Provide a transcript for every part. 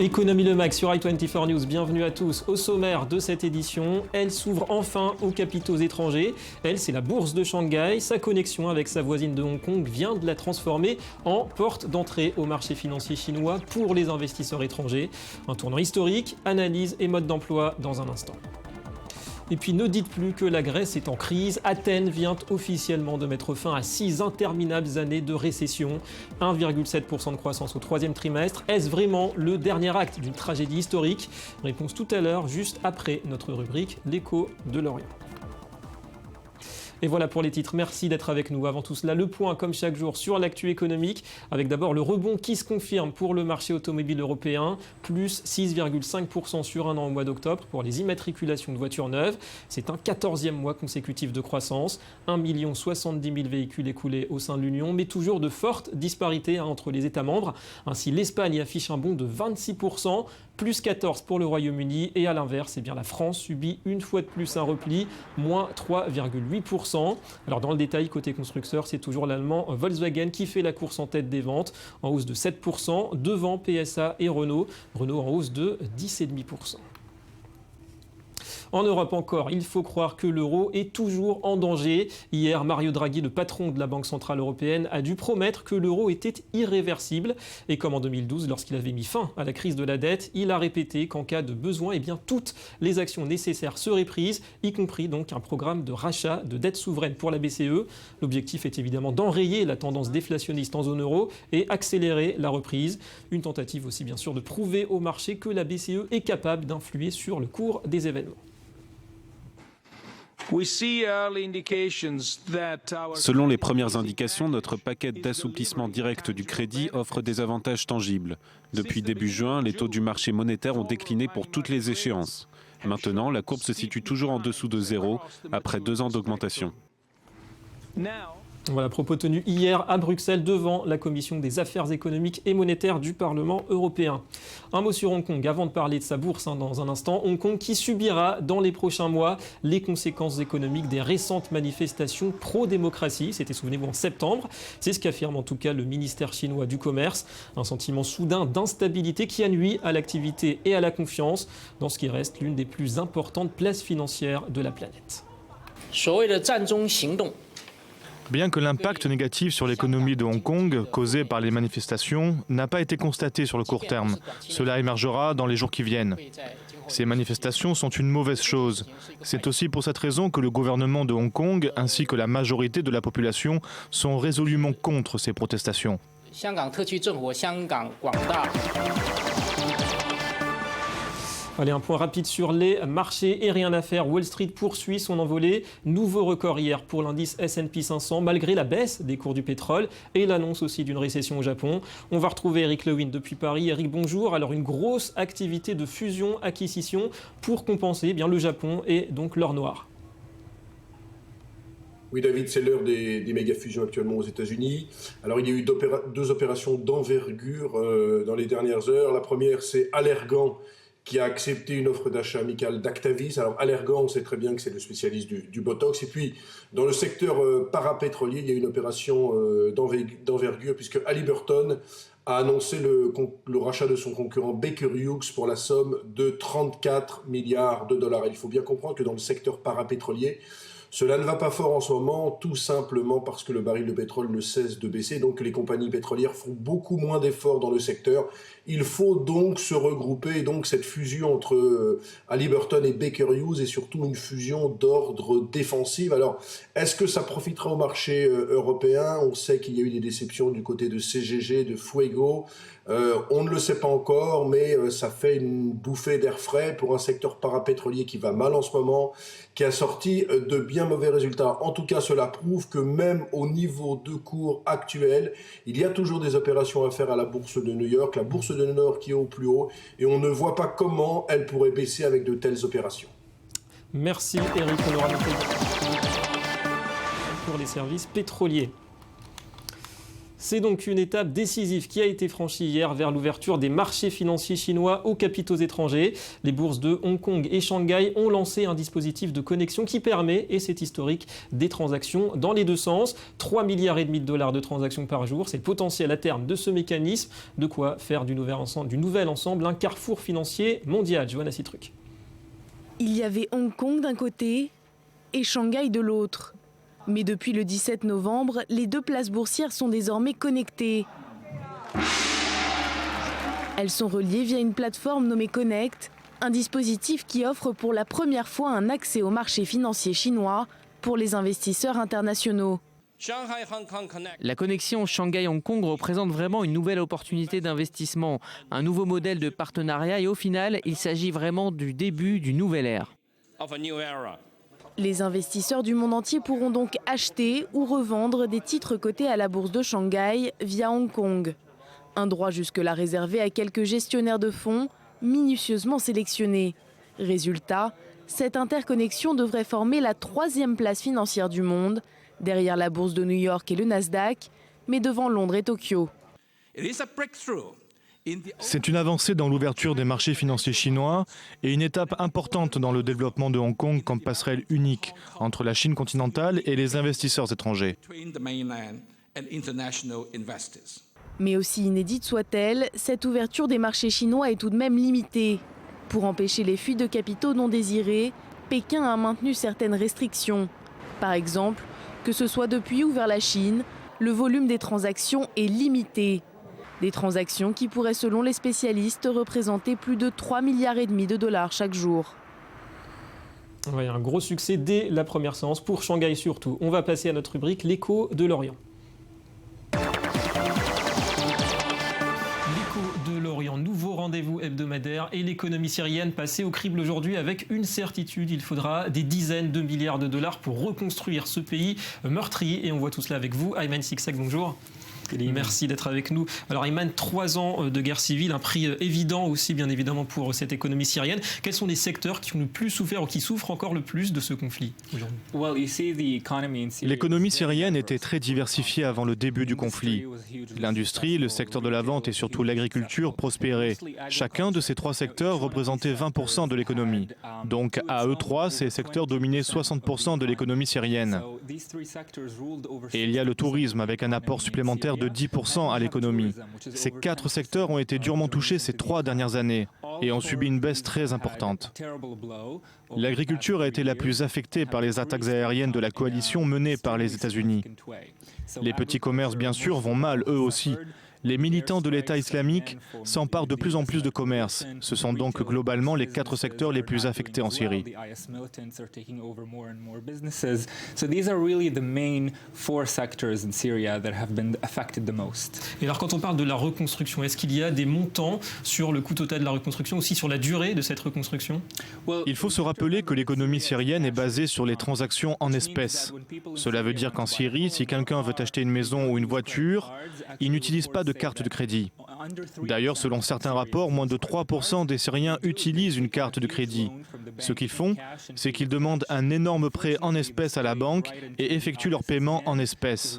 Économie Le Max sur i24 News, bienvenue à tous. Au sommaire de cette édition, elle s'ouvre enfin aux capitaux étrangers. Elle, c'est la bourse de Shanghai. Sa connexion avec sa voisine de Hong Kong vient de la transformer en porte d'entrée au marché financier chinois pour les investisseurs étrangers. Un tournant historique, analyse et mode d'emploi dans un instant. Et puis ne dites plus que la Grèce est en crise. Athènes vient officiellement de mettre fin à 6 interminables années de récession. 1,7% de croissance au troisième trimestre. Est-ce vraiment le dernier acte d'une tragédie historique? Réponse tout à l'heure, juste après notre rubrique L'écho de l'Orient. Et voilà pour les titres, merci d'être avec nous. Avant tout cela, le point comme chaque jour sur l'actu économique, avec d'abord le rebond qui se confirme pour le marché automobile européen, plus 6,5% sur un an au mois d'octobre pour les immatriculations de voitures neuves. C'est un 14e mois consécutif de croissance, 1 70 000 véhicules écoulés au sein de l'Union, mais toujours de fortes disparités entre les États membres. Ainsi, l'Espagne affiche un bond de 26%, plus 14 pour le Royaume-Uni, et à l'inverse, eh bien, la France subit une fois de plus un repli, moins 3,8%. Alors dans le détail, côté constructeur, c'est toujours l'allemand Volkswagen qui fait la course en tête des ventes, en hausse de 7%, devant PSA et Renault. Renault en hausse de 10,5%. En Europe encore, il faut croire que l'euro est toujours en danger. Hier, Mario Draghi, le patron de la Banque Centrale Européenne, a dû promettre que l'euro était irréversible. Et comme en 2012, lorsqu'il avait mis fin à la crise de la dette, il a répété qu'en cas de besoin, eh bien, toutes les actions nécessaires seraient prises, y compris donc un programme de rachat de dette souveraine pour la BCE. L'objectif est évidemment d'enrayer la tendance déflationniste en zone euro et accélérer la reprise. Une tentative aussi bien sûr de prouver au marché que la BCE est capable d'influer sur le cours des événements. Selon les premières indications, notre paquet d'assouplissement direct du crédit offre des avantages tangibles. Depuis début juin, les taux du marché monétaire ont décliné pour toutes les échéances. Maintenant, la courbe se situe toujours en dessous de zéro, après 2 ans d'augmentation. Voilà, propos tenus hier à Bruxelles devant la Commission des affaires économiques et monétaires du Parlement européen. Un mot sur Hong Kong avant de parler de sa bourse dans un instant. Hong Kong qui subira dans les prochains mois les conséquences économiques des récentes manifestations pro-démocratie. C'était, souvenez-vous, en septembre. C'est ce qu'affirme en tout cas le ministère chinois du Commerce. Un sentiment soudain d'instabilité qui a nui à l'activité et à la confiance dans ce qui reste l'une des plus importantes places financières de la planète. Bien que l'impact négatif sur l'économie de Hong Kong, causé par les manifestations, n'a pas été constaté sur le court terme, cela émergera dans les jours qui viennent. Ces manifestations sont une mauvaise chose. C'est aussi pour cette raison que le gouvernement de Hong Kong, ainsi que la majorité de la population, sont résolument contre ces protestations. Allez, un point rapide sur les marchés et rien à faire. Wall Street poursuit son envolée. Nouveau record hier pour l'indice S&P 500 malgré la baisse des cours du pétrole et l'annonce aussi d'une récession au Japon. On va retrouver Eric Lewin depuis Paris. Eric, bonjour. Alors une grosse activité de fusion-acquisition pour compenser eh bien, le Japon et donc l'or noir. Oui, David, c'est l'heure des méga-fusions actuellement aux États-Unis. Alors, il y a eu 2 opérations d'envergure dans les dernières heures. La première, c'est Allergan, qui a accepté une offre d'achat amicale d'Actavis. Alors, Allergan, on sait très bien que c'est le spécialiste du Botox. Et puis, dans le secteur parapétrolier, il y a une opération d'envergure, puisque Halliburton a annoncé le rachat de son concurrent Baker Hughes pour la somme de 34 milliards de dollars. Il faut bien comprendre que dans le secteur parapétrolier, cela ne va pas fort en ce moment, tout simplement parce que le baril de pétrole ne cesse de baisser, donc les compagnies pétrolières font beaucoup moins d'efforts dans le secteur. Il faut donc se regrouper, et donc cette fusion entre Halliburton et Baker Hughes est surtout une fusion d'ordre défensif. Alors, est-ce que ça profitera au marché européen? On sait qu'il y a eu des déceptions du côté de CGG, de Fuego. On ne le sait pas encore, mais ça fait une bouffée d'air frais pour un secteur parapétrolier qui va mal en ce moment, qui a sorti de bien mauvais résultats. En tout cas, cela prouve que même au niveau de cours actuel, il y a toujours des opérations à faire à la bourse de New York, la bourse de New York qui est au plus haut, et on ne voit pas comment elle pourrait baisser avec de telles opérations. Merci Eric, on aura pour les services pétroliers. C'est donc une étape décisive qui a été franchie hier vers l'ouverture des marchés financiers chinois aux capitaux étrangers. Les bourses de Hong Kong et Shanghai ont lancé un dispositif de connexion qui permet, et c'est historique, des transactions dans les deux sens. 3,5 milliards de transactions par jour, c'est le potentiel à terme de ce mécanisme. De quoi faire du nouvel ensemble un carrefour financier mondial. Johanna Citruc. Il y avait Hong Kong d'un côté et Shanghai de l'autre. Mais depuis le 17 novembre, les deux places boursières sont désormais connectées. Elles sont reliées via une plateforme nommée Connect, un dispositif qui offre pour la première fois un accès au marché financier chinois pour les investisseurs internationaux. La connexion Shanghai-Hong Kong représente vraiment une nouvelle opportunité d'investissement, un nouveau modèle de partenariat et au final, il s'agit vraiment du début d'une nouvelle ère. Les investisseurs du monde entier pourront donc acheter ou revendre des titres cotés à la bourse de Shanghai via Hong Kong. Un droit jusque-là réservé à quelques gestionnaires de fonds minutieusement sélectionnés. Résultat, cette interconnexion devrait former la 3e place financière du monde, derrière la bourse de New York et le Nasdaq, mais devant Londres et Tokyo. C'est une avancée dans l'ouverture des marchés financiers chinois et une étape importante dans le développement de Hong Kong comme passerelle unique entre la Chine continentale et les investisseurs étrangers. Mais aussi inédite soit-elle, cette ouverture des marchés chinois est tout de même limitée. Pour empêcher les fuites de capitaux non désirés, Pékin a maintenu certaines restrictions. Par exemple, que ce soit depuis ou vers la Chine, le volume des transactions est limité. Des transactions qui pourraient, selon les spécialistes, représenter plus de 3,5 milliards chaque jour. Ouais, un gros succès dès la première séance pour Shanghai surtout. On va passer à notre rubrique l'écho de l'Orient. L'écho de l'Orient, nouveau rendez-vous hebdomadaire et l'économie syrienne passée au crible aujourd'hui avec une certitude. Il faudra des dizaines de milliards de dollars pour reconstruire ce pays meurtri. Et on voit tout cela avec vous. Ayman Sikseck, bonjour. Merci d'être avec nous. Alors Ayman, 3 ans de guerre civile, un prix évident aussi bien évidemment pour cette économie syrienne. Quels sont les secteurs qui ont le plus souffert ou qui souffrent encore le plus de ce conflit aujourd'hui ? L'économie syrienne était très diversifiée avant le début du conflit. L'industrie, le secteur de la vente et surtout l'agriculture prospéraient. Chacun de ces 3 secteurs représentait 20% de l'économie. Donc à eux 3, ces secteurs dominaient 60% de l'économie syrienne. Et il y a le tourisme avec un apport supplémentaire de 10% à l'économie. Ces 4 secteurs ont été durement touchés ces 3 dernières années et ont subi une baisse très importante. L'agriculture a été la plus affectée par les attaques aériennes de la coalition menée par les États-Unis. Les petits commerces, bien sûr, vont mal eux aussi. Les militants de l'État islamique s'emparent de plus en plus de commerces. Ce sont donc globalement les 4 secteurs les plus affectés en Syrie. Et alors quand on parle de la reconstruction, est-ce qu'il y a des montants sur le coût total de la reconstruction, aussi sur la durée de cette reconstruction ? Il faut se rappeler que l'économie syrienne est basée sur les transactions en espèces. Cela veut dire qu'en Syrie, si quelqu'un veut acheter une maison ou une voiture, il n'utilise pas de carte de crédit. D'ailleurs, selon certains rapports, moins de 3% des Syriens utilisent une carte de crédit. Ce qu'ils font, c'est qu'ils demandent un énorme prêt en espèces à la banque et effectuent leur paiement en espèces.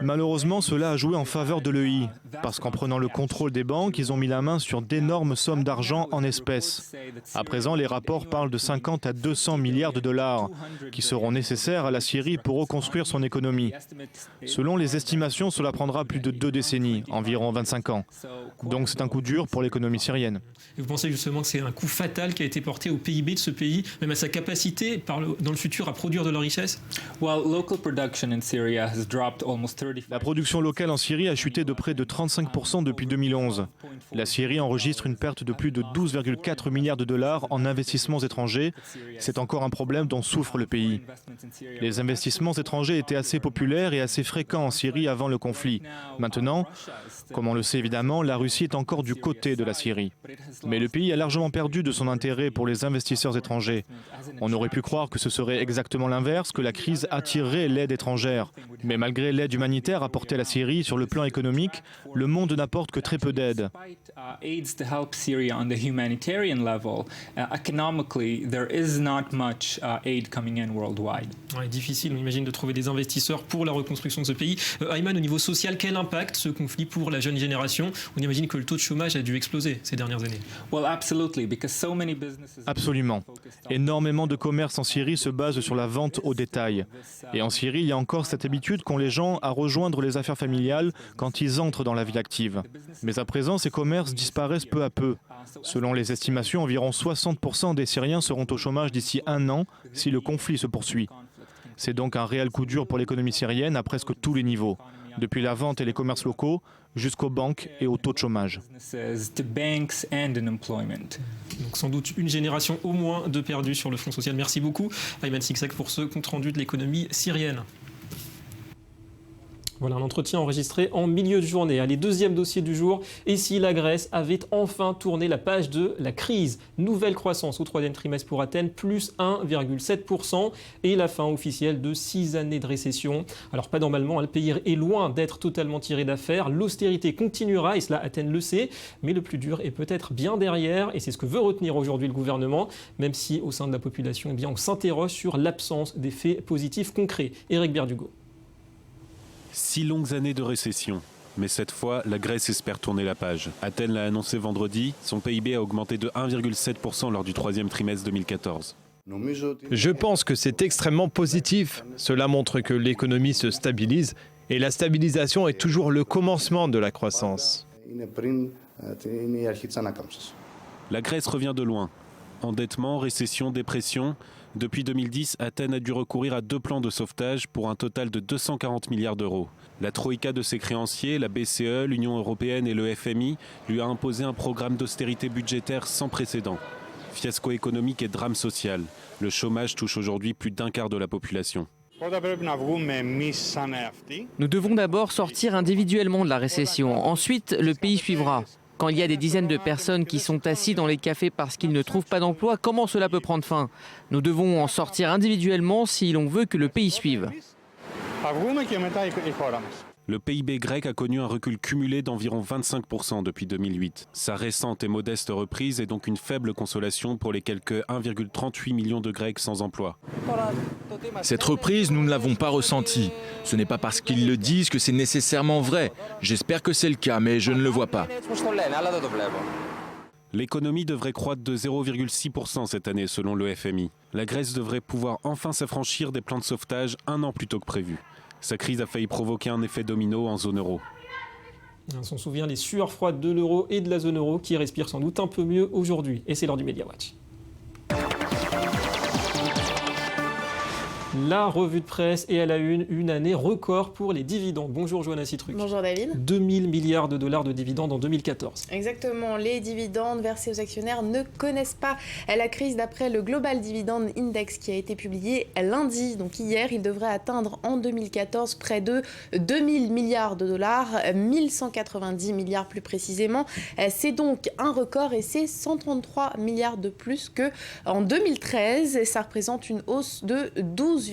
Malheureusement, cela a joué en faveur de l'EI, parce qu'en prenant le contrôle des banques, ils ont mis la main sur d'énormes sommes d'argent en espèces. À présent, les rapports parlent de 50 à 200 milliards de dollars qui seront nécessaires à la Syrie pour reconstruire son économie. Selon les estimations, cela prendra plus de 2 décennies, environ 25 ans. Donc c'est un coup dur pour l'économie syrienne. Et vous pensez justement que c'est un coup fatal qui a été porté au PIB de ce pays, même à sa capacité dans le futur à produire de la richesse ? La production locale en Syrie a chuté de près de 35% depuis 2011. La Syrie enregistre une perte de plus de 12,4 milliards de dollars en investissements étrangers. C'est encore un problème dont souffre le pays. Les investissements étrangers étaient assez populaires et assez fréquents en Syrie avant le conflit. Maintenant, comme on le sait évidemment, la Russie est encore du côté de la Syrie. Mais le pays a largement perdu de son intérêt pour les investisseurs étrangers. On aurait pu croire que ce serait exactement l'inverse, que la crise attirerait l'aide étrangère. Mais malgré l'aide humanitaire apportée à la Syrie sur le plan économique, le monde n'apporte que très peu d'aide. Ouais, difficile, on imagine, de trouver des investisseurs pour la reconstruction de ce pays. Ayman, au niveau social, quel impact ce conflit pour la jeune génération? On imagine que le taux de chômage a dû exploser ces dernières années. Absolument. Énormément de commerces en Syrie se basent sur la vente au détail. Et en Syrie, il y a encore cette habitude qu'ont les gens à rejoindre les affaires familiales quand ils entrent dans la vie active. Mais à présent, ces commerces disparaissent peu à peu. Selon les estimations, environ 60% des Syriens seront au chômage d'ici 1 an si le conflit se poursuit. C'est donc un réel coup dur pour l'économie syrienne à presque tous les niveaux, depuis la vente et les commerces locaux jusqu'aux banques et au taux de chômage. Donc sans doute une génération au moins de perdus sur le front social. Merci beaucoup Ayman Siksak pour ce compte-rendu de l'économie syrienne. Voilà un entretien enregistré en milieu de journée. Allez, deuxième dossier du jour. Et si la Grèce avait enfin tourné la page de la crise? Nouvelle croissance au troisième trimestre pour Athènes, plus 1,7%. Et la fin officielle de 6 années de récession. Alors pas normalement, le pays est loin d'être totalement tiré d'affaire. L'austérité continuera, et cela Athènes le sait. Mais le plus dur est peut-être bien derrière. Et c'est ce que veut retenir aujourd'hui le gouvernement. Même si au sein de la population, eh bien, on s'interroge sur l'absence d'effets positifs concrets. Éric Berdugo. 6 longues années de récession. Mais cette fois, la Grèce espère tourner la page. Athènes l'a annoncé vendredi, son PIB a augmenté de 1,7% lors du troisième trimestre 2014. Je pense que c'est extrêmement positif. Cela montre que l'économie se stabilise et la stabilisation est toujours le commencement de la croissance. La Grèce revient de loin. Endettement, récession, dépression. Depuis 2010, Athènes a dû recourir à 2 plans de sauvetage pour un total de 240 milliards d'euros. La troïka de ses créanciers, la BCE, l'Union européenne et le FMI, lui a imposé un programme d'austérité budgétaire sans précédent. Fiasco économique et drame social. Le chômage touche aujourd'hui plus d'1 quart de la population. Nous devons d'abord sortir individuellement de la récession. Ensuite, le pays suivra. Quand il y a des dizaines de personnes qui sont assis dans les cafés parce qu'ils ne trouvent pas d'emploi, comment cela peut prendre fin? Nous devons en sortir individuellement si l'on veut que le pays suive. Le PIB grec a connu un recul cumulé d'environ 25% depuis 2008. Sa récente et modeste reprise est donc une faible consolation pour les quelques 1,38 millions de Grecs sans emploi. Cette reprise, nous ne l'avons pas ressentie. Ce n'est pas parce qu'ils le disent que c'est nécessairement vrai. J'espère que c'est le cas, mais je ne le vois pas. L'économie devrait croître de 0,6% cette année selon le FMI. La Grèce devrait pouvoir enfin s'affranchir des plans de sauvetage 1 an plus tôt que prévu. Sa crise a failli provoquer un effet domino en zone euro. On s'en souvient, les sueurs froides de l'euro et de la zone euro qui respirent sans doute un peu mieux aujourd'hui. Et c'est l'heure du Media Watch. La revue de presse et à la une année record pour les dividendes. Bonjour Johanna Citruc. Bonjour David. 2000 milliards de dollars de dividendes en 2014. Exactement, les dividendes versés aux actionnaires ne connaissent pas la crise d'après le Global Dividend Index qui a été publié lundi. Donc hier, il devrait atteindre en 2014 près de 2000 milliards de dollars, 1190 milliards plus précisément. C'est donc un record et c'est 133 milliards de plus qu'en 2013. Ça représente une hausse de 12,6%.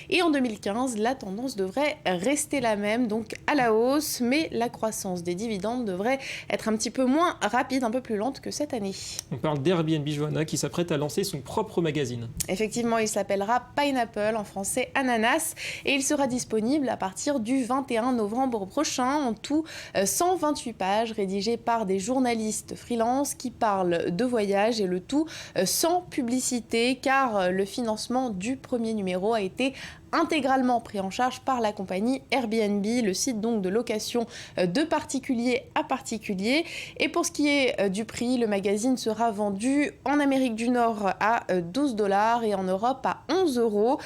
Et en 2015, la tendance devrait rester la même, donc à la hausse, mais la croissance des dividendes devrait être un petit peu moins rapide, un peu plus lente que cette année. On parle d'Airbnb, Johanna, qui s'apprête à lancer son propre magazine. Effectivement, il s'appellera Pineapple, en français ananas, et il sera disponible à partir du 21 novembre prochain. En tout, 128 pages rédigées par des journalistes freelance qui parlent de voyage, et le tout sans publicité, car le financement du premier numéro a été intégralement pris en charge par la compagnie Airbnb, le site donc de location de particulier à particulier. Et pour ce qui est du prix, le magazine sera vendu en Amérique du Nord à $12 et en Europe à 11 €.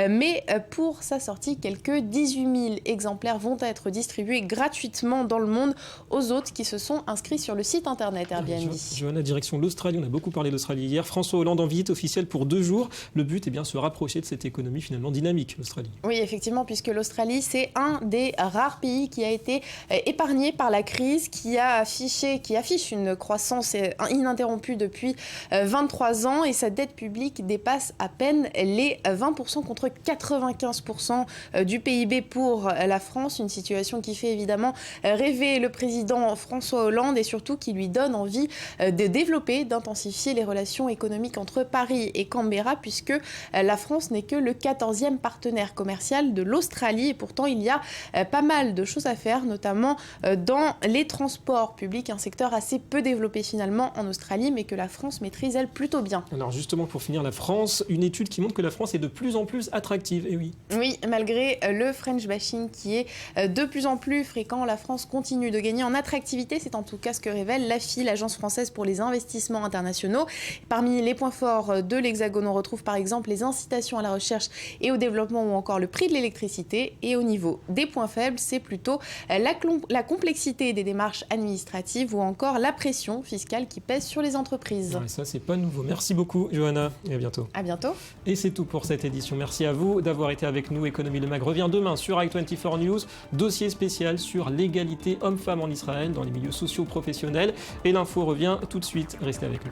Mais pour sa sortie, quelques 18 000 exemplaires vont être distribués gratuitement dans le monde aux hôtes qui se sont inscrits sur le site internet Airbnb. Johanna, direction l'Australie. On a beaucoup parlé d'Australie hier. François Hollande en visite officielle pour 2 jours. Le but est bien de se rapprocher de cette économie finalement dynamique, l'Australie. Oui, effectivement, puisque l'Australie, c'est un des rares pays qui a été épargné par la crise, qui affiche une croissance ininterrompue depuis 23 ans et sa dette publique dépasse à peine les 20% contre 95% du PIB pour la France. Une situation qui fait évidemment rêver le président François Hollande et surtout qui lui donne envie de développer, d'intensifier les relations économiques entre Paris et Canberra, puisque la France n'est que le 14e partenaire commercial de l'Australie et pourtant il y a pas mal de choses à faire, notamment dans les transports publics, un secteur assez peu développé finalement en Australie, mais que la France maîtrise elle plutôt bien. Alors justement, pour finir, la France, une étude qui montre que la France est de plus en plus attractive, et oui. Oui, malgré le French bashing qui est de plus en plus fréquent, la France continue de gagner en attractivité, c'est en tout cas ce que révèle l'AFI, l'Agence française pour les investissements internationaux. Parmi les points forts de l'Hexagone, on retrouve par exemple les incitations à la recherche et au développement ou encore le prix de l'électricité. Et au niveau des points faibles, c'est plutôt la complexité des démarches administratives ou encore la pression fiscale qui pèse sur les entreprises. Ouais, ça, c'est pas nouveau. Merci beaucoup, Johanna, et à bientôt. À bientôt. Et c'est tout pour cette édition. Merci à vous d'avoir été avec nous. Économie Le Mag revient demain sur i24 News. Dossier spécial sur l'égalité homme-femme en Israël dans les milieux socio-professionnels. Et l'info revient tout de suite. Restez avec nous.